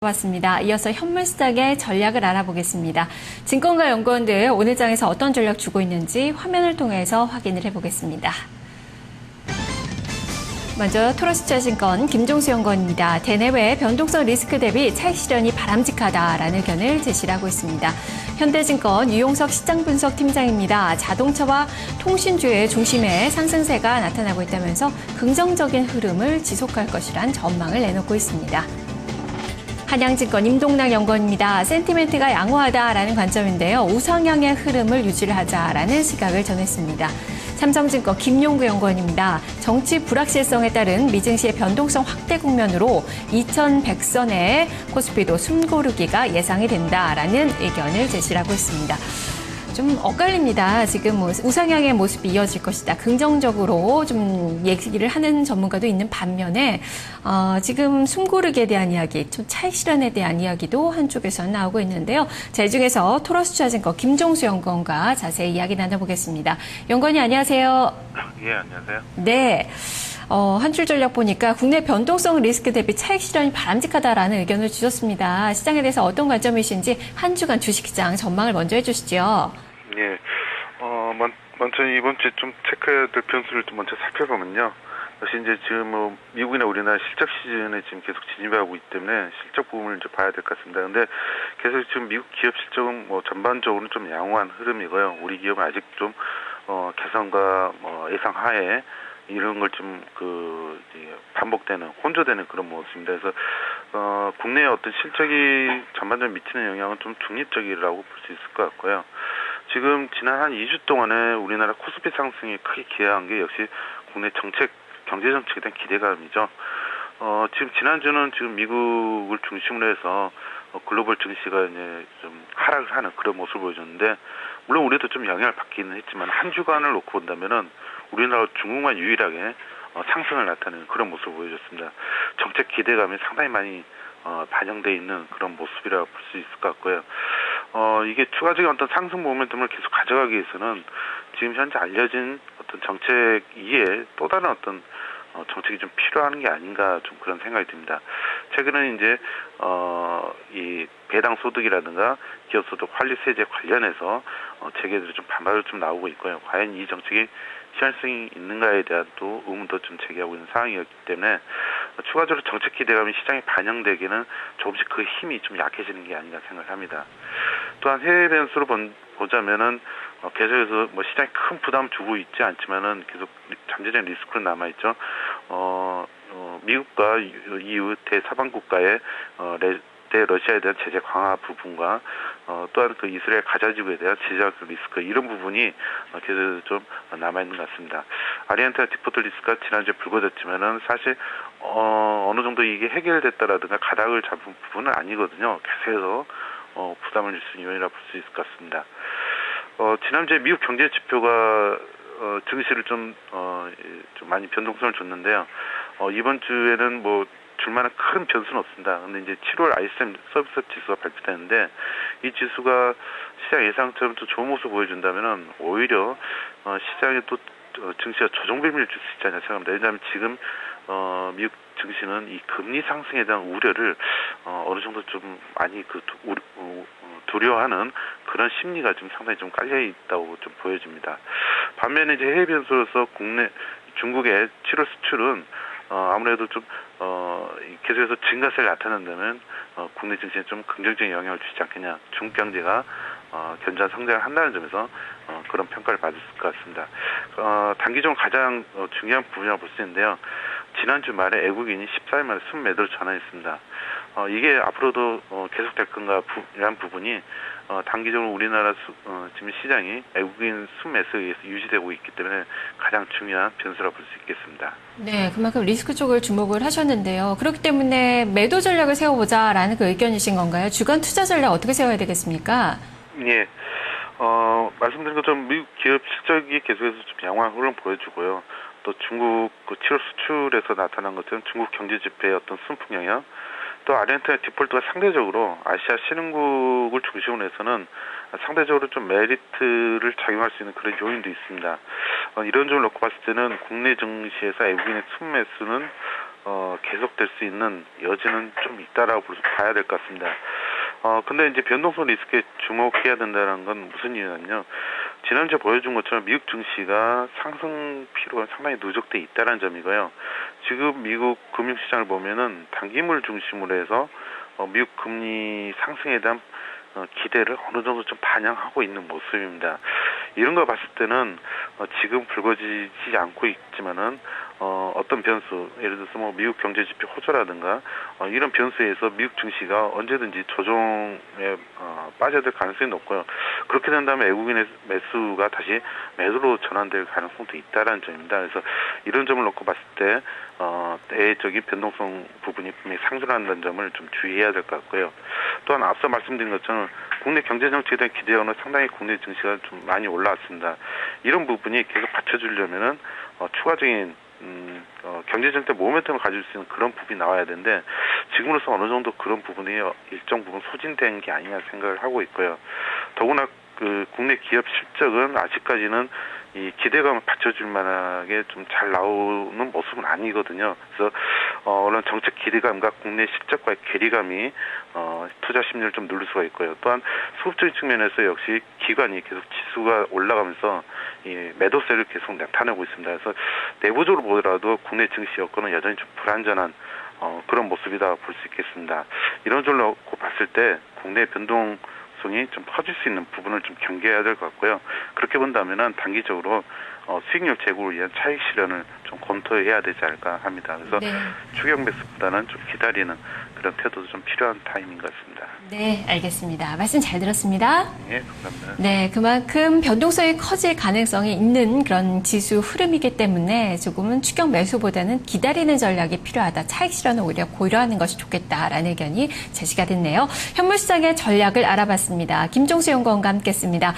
왔습니다. 이어서 현물시장의 전략을 알아보겠습니다. 증권가 연구원들 오늘 장에서 어떤 전략 주고 있는지 화면을 통해서 확인을 해보겠습니다. 먼저 토러스투자증권 김종수 연구원입니다. 대내외 변동성 리스크 대비 차익 실현이 바람직하다라는 의견을 제시하고 있습니다. 현대증권 유용석 시장분석 팀장입니다. 자동차와 통신주의 중심의 상승세가 나타나고 있다면서 긍정적인 흐름을 지속할 것이란 전망을 내놓고 있습니다. 한양증권 임동락 연구원입니다. 센티멘트가 양호하다라는 관점인데요. 우상향의 흐름을 유지를 하자라는 시각을 전했습니다. 삼성증권 김용구 연구원입니다. 정치 불확실성에 따른 미증시의 변동성 확대 국면으로 2100선의 코스피도 숨고르기가 예상이 된다라는 의견을 제시하고 있습니다. 좀 엇갈립니다. 지금 우상향의 모습이 이어질 것이다. 긍정적으로 좀 얘기를 하는 전문가도 있는 반면에 지금 숨고르기에 대한 이야기, 좀 차익 실현에 대한 이야기도 한쪽에서 나오고 있는데요. 자, 이 중에서 토러스투자증권 김종수 연구원과 자세히 이야기 나눠보겠습니다. 연구원님 안녕하세요. 예, 안녕하세요. 네. 한 줄 전략 보니까 국내 변동성 리스크 대비 차익 실현이 바람직하다라는 의견을 주셨습니다. 시장에 대해서 어떤 관점이신지 한 주간 주식시장 전망을 먼저 해주시죠. 예, 먼저 이번 주에 좀 체크해야 될 변수를 좀 먼저 살펴보면요. 역시 이제 지금 미국이나 우리나라 실적 시즌에 지금 계속 진입하고 있기 때문에 실적 부분을 이제 봐야 될 것 같습니다. 근데 계속 지금 미국 기업 실적은 전반적으로는 좀 양호한 흐름이고요. 우리 기업은 아직 좀 개선과 예상 하에 이런 걸 좀 반복되는 혼조되는 그런 모습입니다. 그래서 국내의 어떤 실적이 전반적으로 미치는 영향은 좀 중립적이라고 볼 수 있을 것 같고요. 지금 지난 한 2주 동안에 우리나라 코스피 상승에 크게 기여한 게 역시 국내 경제 정책에 대한 기대감이죠. 지금 지난주는 지금 미국을 중심으로 해서 글로벌 증시가 이제 좀 하락을 하는 그런 모습을 보여줬는데, 물론 우리도 좀 영향을 받기는 했지만 한 주간을 놓고 본다면은 우리나라 중국만 유일하게 상승을 나타내는 그런 모습을 보여줬습니다. 정책 기대감이 상당히 많이 반영되어 있는 그런 모습이라고 볼 수 있을 것 같고요. 이게 추가적인 어떤 상승 모멘텀을 계속 가져가기 위해서는 지금 현재 알려진 어떤 정책 이외에 또 다른 어떤 정책이 좀 필요한 게 아닌가 좀 그런 생각이 듭니다. 최근에 이제 이 배당 소득이라든가 기업 소득 관리 세제 관련해서 재계들이 좀 반발을 좀 나오고 있고요. 과연 이 정책이 실현성이 있는가에 대한 또 의문도 좀 제기하고 있는 상황이었기 때문에 추가적으로 정책 기대감이 시장에 반영되기는 조금씩 그 힘이 좀 약해지는 게 아닌가 생각을 합니다. 또한 해외 변수로 보자면은 계속해서 시장에 큰 부담 주고 있지 않지만은 계속 잠재적인 리스크는 남아 있죠. 미국과 EU 대사방 국가의 러시아에 대한 제재 강화 부분과 또한 그 이스라엘 가자지구에 대한 제재적 리스크, 이런 부분이 계속 좀 남아있는 것 같습니다. 아리엔타 디포트 리스크가 지난주에 불거졌지만은 사실 어느 정도 이게 해결됐다라든가 가닥을 잡은 부분은 아니거든요. 계속해서 부담을 줄 수 있는 요인이라 볼 수 있을 것 같습니다. 지난주에 미국 경제 지표가 증시를 좀 많이 변동성을 줬는데요. 이번 주에는 줄만한 큰 변수는 없습니다. 근데 이제 7월 ISM 서비스 지수가 발표되는데, 이 지수가 시장 예상처럼 또 좋은 모습을 보여준다면은 오히려 시장에 또 증시가 조정 빌미를 줄 수 있지 않냐 생각합니다. 왜냐하면 지금 미국 증시는 이 금리 상승에 대한 우려를 어느 정도 좀 많이 두려워하는 그런 심리가 좀 상당히 좀 깔려 있다고 좀 보여집니다. 반면에 이제 해외 변수로서 중국의 7월 수출은 아무래도 좀 계속해서 증가세를 나타낸다면 국내 증시에 좀 긍정적인 영향을 주지 않겠냐. 중국 경제가 견조한 성장을 한다는 점에서 그런 평가를 받을 것 같습니다. 단기적으로 가장 중요한 부분이라고 볼 수 있는데요. 지난주 말에 외국인이 14일 만에 순매도를 전환했습니다. 이게 앞으로도 계속될 건가라는 부분이 단기적으로 우리나라 지금 시장이 외국인 순매수에 의해서 유지되고 있기 때문에 가장 중요한 변수라고 볼 수 있겠습니다. 네, 그만큼 리스크 쪽을 주목을 하셨는데요. 그렇기 때문에 매도 전략을 세워보자라는 그 의견이신 건가요? 주간 투자 전략 어떻게 세워야 되겠습니까? 예. 말씀드린 것처럼 미국 기업 실적이 계속해서 좀 양호한 흐름을 보여주고요. 또 중국 7월 수출에서 나타난 것처럼 중국 경제 지표의 어떤 순풍 영향, 또 아르헨티나 디폴트가 상대적으로 아시아 신흥국을 중심으로 해서는 상대적으로 좀 메리트를 작용할 수 있는 그런 요인도 있습니다. 이런 점을 놓고 봤을 때는 국내 증시에서 외국인의 순매수는 계속될 수 있는 여지는 좀 있다라고 봐야 될 것 같습니다. 근데 이제 변동성 리스크에 주목해야 된다는 건 무슨 이유냐면요. 지난주에 보여준 것처럼 미국 증시가 상승 피로가 상당히 누적돼 있다는 점이고요. 지금 미국 금융시장을 보면은 단기물 중심으로 해서 미국 금리 상승에 대한 기대를 어느 정도 좀 반영하고 있는 모습입니다. 이런 걸 봤을 때는 지금 불거지지 않고 있지만은 어떤 변수, 예를 들어서 뭐 미국 경제 지표 호조라든가 이런 변수에서 미국 증시가 언제든지 조정에 빠져들 가능성이 높고요. 그렇게 된다면 외국인의 매수가 다시 매도로 전환될 가능성도 있다라는 점입니다. 그래서 이런 점을 놓고 봤을 때 대외적인 변동성 부분이 분명히 상승한다는 점을 좀 주의해야 될 것 같고요. 또한 앞서 말씀드린 것처럼 국내 경제 정책에 대한 기대감은 상당히 국내 증시가 좀 많이 올라왔습니다. 이런 부분이 계속 받쳐주려면은 추가적인 경제 정책 모멘텀을 가질 수 있는 그런 부분이 나와야 되는데 지금으로서 어느 정도 그런 부분이 일정 부분 소진된 게 아니냐 생각을 하고 있고요. 더구나 그 국내 기업 실적은 아직까지는 이 기대감을 받쳐줄 만하게 좀 잘 나오는 모습은 아니거든요. 그래서 물론 정책 기대감과 국내 실적과의 괴리감이 투자 심리를 좀 누를 수가 있고요. 또한 수급적인 측면에서 역시 기관이 계속 지수가 올라가면서 이 매도세를 계속 나타내고 있습니다. 그래서 내부적으로 보더라도 국내 증시 여건은 여전히 좀 불안전한 그런 모습이다 볼 수 있겠습니다. 이런 점을 놓고 봤을 때 국내 변동 좀 퍼질 수 있는 부분을 좀 경계해야 될 것 같고요. 그렇게 본다면은 단기적으로 수익률 제고를 위한 차익 실현을 좀 검토해야 되지 않을까 합니다. 그래서 추격 매수보다는 좀 기다리는 그런 태도도 좀 필요한 타임인 것 같습니다. 네, 알겠습니다. 말씀 잘 들었습니다. 네, 감사합니다. 네, 그만큼 변동성이 커질 가능성이 있는 그런 지수 흐름이기 때문에 조금은 추격 매수보다는 기다리는 전략이 필요하다. 차익 실현을 오히려 고려하는 것이 좋겠다라는 의견이 제시가 됐네요. 현물시장의 전략을 알아봤습니다. 김종수 연구원과 함께했습니다.